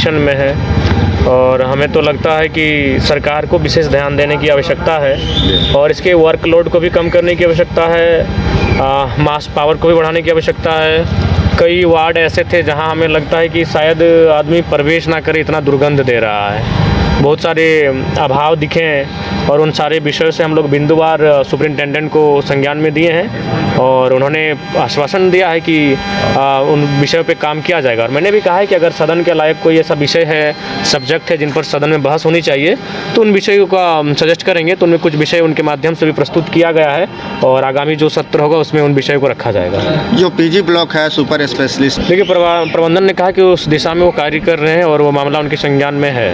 Action में है और हमें तो लगता है कि सरकार को विशेष ध्यान देने की आवश्यकता है और इसके वर्कलोड को भी कम करने की आवश्यकता है, मास पावर को भी बढ़ाने की आवश्यकता है। कई वार्ड ऐसे थे जहां हमें लगता है कि शायद आदमी प्रवेश ना करे, इतना दुर्गंध दे रहा है। बहुत सारे अभाव दिखे हैं और उन सारे विषयों से हम लोग बिंदुवार सुपरिंटेंडेंट को संज्ञान में दिए हैं और उन्होंने आश्वासन दिया है कि उन विषयों पे काम किया जाएगा। और मैंने भी कहा है कि अगर सदन के लायक कोई ऐसा विषय है, सब्जेक्ट है जिन पर सदन में बहस होनी चाहिए तो उन विषयों का सजेस्ट करेंगे। तो उनमें कुछ विषय उनके माध्यम से भी प्रस्तुत किया गया है और आगामी जो सत्र होगा उसमें उन विषयों को रखा जाएगा। जो पीजी ब्लॉक है सुपर स्पेशलिस्ट, देखिए प्रबंधन ने कहा कि उस दिशा में वो कार्य कर रहे हैं और वो मामला उनके संज्ञान में है।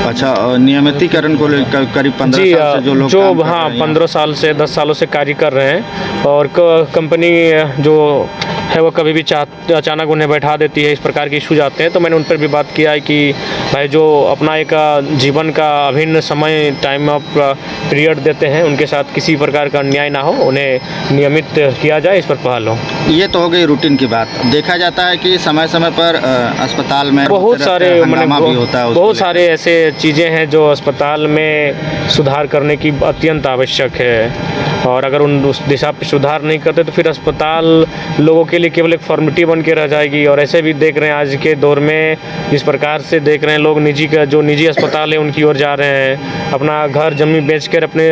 अच्छा, नियमितीकरण को लेकर करीब 15 साल से जो लोग काम कर रहे हैं 15 साल से 10 सालों से कार्य कर रहे हैं और कंपनी जो है वो कभी भी अचानक उन्हें बैठा देती है, इस प्रकार के इशूज आते हैं। तो मैंने उन पर भी बात किया है कि भाई जो अपना एक जीवन का अभिन्न समय टाइम ऑफ पीरियड देते हैं उनके साथ किसी प्रकार का अन्याय ना हो, उन्हें नियमित किया जाए, इस पर पहल हो। ये तो हो गई रूटीन की बात। देखा जाता है कि समय समय पर अस्पताल में बहुत सारे बहुत सारे ऐसे चीज़ें हैं जो अस्पताल में सुधार करने की अत्यंत आवश्यक है और अगर उस दिशा पर सुधार नहीं करते तो फिर अस्पताल लोगों के लिए केवल एक फॉर्मेलिटी बन के रह जाएगी। और ऐसे भी देख रहे हैं आज के दौर में जिस प्रकार से देख रहे हैं लोग निजी अस्पताल है उनकी ओर जा रहे हैं, अपना घर जमीन बेचकर अपने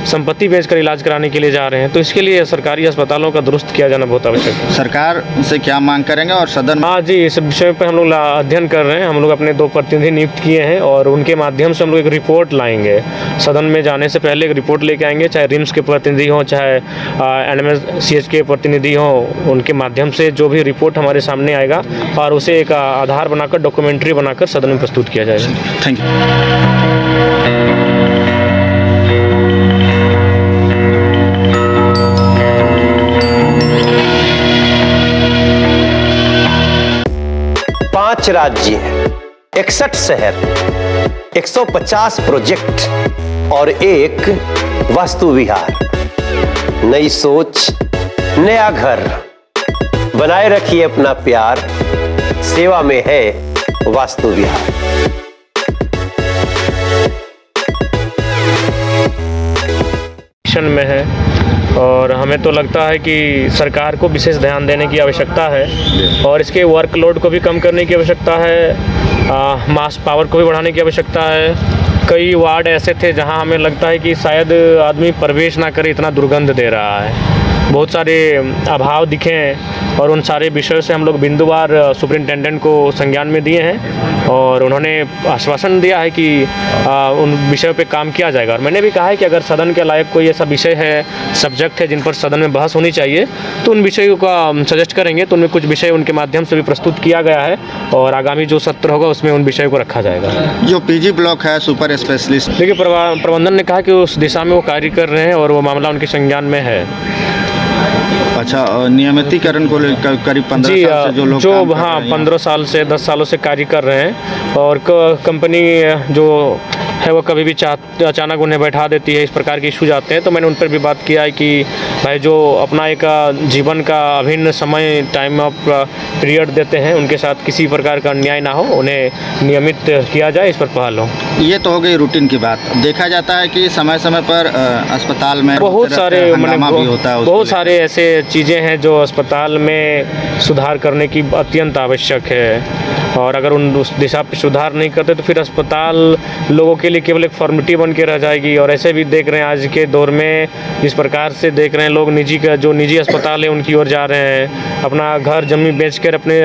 संपत्ति बेचकर इलाज कराने के लिए जा रहे हैं। तो इसके लिए सरकारी अस्पतालों का दुरुस्त किया जाना बहुत आवश्यक है। सरकार से क्या मांग करेंगे और सदन? हाँ जी, इस विषय पर हम लोग अध्ययन कर रहे हैं। हम लोग अपने 2 प्रतिनिधि नियुक्त किए हैं और उनके माध्यम से हम लोग एक रिपोर्ट लाएंगे। सदन में जाने से पहले एक रिपोर्ट लेके आएंगे, चाहे रिम्स के प्रतिनिधि हों, चाहे NMCH के प्रतिनिधि हों, उनके माध्यम से जो भी रिपोर्ट हमारे सामने आएगा और उसे एक आधार बनाकर डॉक्यूमेंट्री बनाकर सदन में प्रस्तुत किया जाएगा। Thank you. 5 राज्य, 61 शहर, 150 प्रोजेक्ट और एक वास्तु विहार। नई सोच, नया घर। बनाए रखिए अपना प्यार, सेवा में है वास्तु विहार। एक्शन में है और हमें तो लगता है कि सरकार को विशेष ध्यान देने की आवश्यकता है और इसके वर्कलोड को भी कम करने की आवश्यकता है, मास पावर को भी बढ़ाने की आवश्यकता है। कई वार्ड ऐसे थे जहां हमें लगता है कि शायद आदमी प्रवेश ना करे, इतना दुर्गंध दे रहा है। बहुत सारे अभाव दिखे हैं और उन सारे विषयों से हम लोग बिंदुवार सुपरिंटेंडेंट को संज्ञान में दिए हैं और उन्होंने आश्वासन दिया है कि उन विषयों पे काम किया जाएगा। और मैंने भी कहा है कि अगर सदन के लायक कोई ऐसा विषय है, सब्जेक्ट है जिन पर सदन में बहस होनी चाहिए तो उन विषयों का सजेस्ट करेंगे। तो उनमें कुछ विषय उनके माध्यम से भी प्रस्तुत किया गया है और आगामी जो सत्र होगा उसमें उन विषयों को रखा जाएगा। जो पीजी ब्लॉक है सुपर स्पेशलिस्ट, देखिए प्रबंधन ने कहा कि उस दिशा में वो कार्य कर रहे हैं और वो मामला उनके संज्ञान में है। अच्छा, नियमितीकरण को लेकर करीब 15 साल से जो लोग काम कर रहे हैं 15 साल से 10 सालों से कार्य कर रहे हैं और कंपनी जो है वो कभी भी अचानक उन्हें बैठा देती है, इस प्रकार के इशूज आते हैं। तो मैंने उन पर भी बात किया है कि भाई जो अपना एक जीवन का अभिन्न समय टाइम ऑफ पीरियड देते हैं उनके साथ किसी प्रकार का अन्याय ना हो, उन्हें नियमित किया जाए, इस पर पहल हो। ये तो हो गई रूटीन की बात। देखा जाता है कि समय समय पर अस्पताल में बहुत सारे ऐसे चीज़ें हैं जो अस्पताल में सुधार करने की अत्यंत आवश्यक है और अगर उस दिशा पर सुधार नहीं करते तो फिर अस्पताल लोगों के लिए केवल एक फॉर्मेलिटी बन के रह जाएगी। और ऐसे भी देख रहे हैं आज के दौर में जिस प्रकार से देख रहे हैं लोग निजी अस्पताल है उनकी ओर जा रहे हैं, अपना घर जमीन बेचकर अपने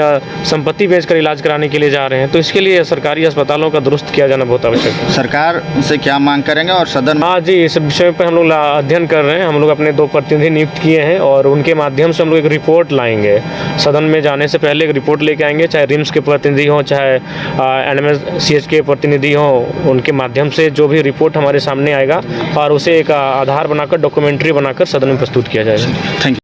संपत्ति बेचकर इलाज कराने के लिए जा रहे हैं। तो इसके लिए सरकारी अस्पतालों का दुरुस्त किया जाना बहुत आवश्यक है। सरकार से क्या मांग करेंगे और सदन? हाँ जी, इस विषय पर हम लोग अध्ययन कर रहे हैं। हम लोग अपने 2 प्रतिनिधि नियुक्त किए हैं और उनके माध्यम से हम लोग एक रिपोर्ट लाएंगे। सदन में जाने से पहले एक रिपोर्ट लेके आएंगे, चाहे रिम्स के प्रतिनिधि हों, चाहे NMCH के प्रतिनिधि हों, उनके माध्यम से जो भी रिपोर्ट हमारे सामने आएगा और उसे एक आधार बनाकर डॉक्यूमेंट्री बनाकर सदन में प्रस्तुत किया जाएगा। Thank you.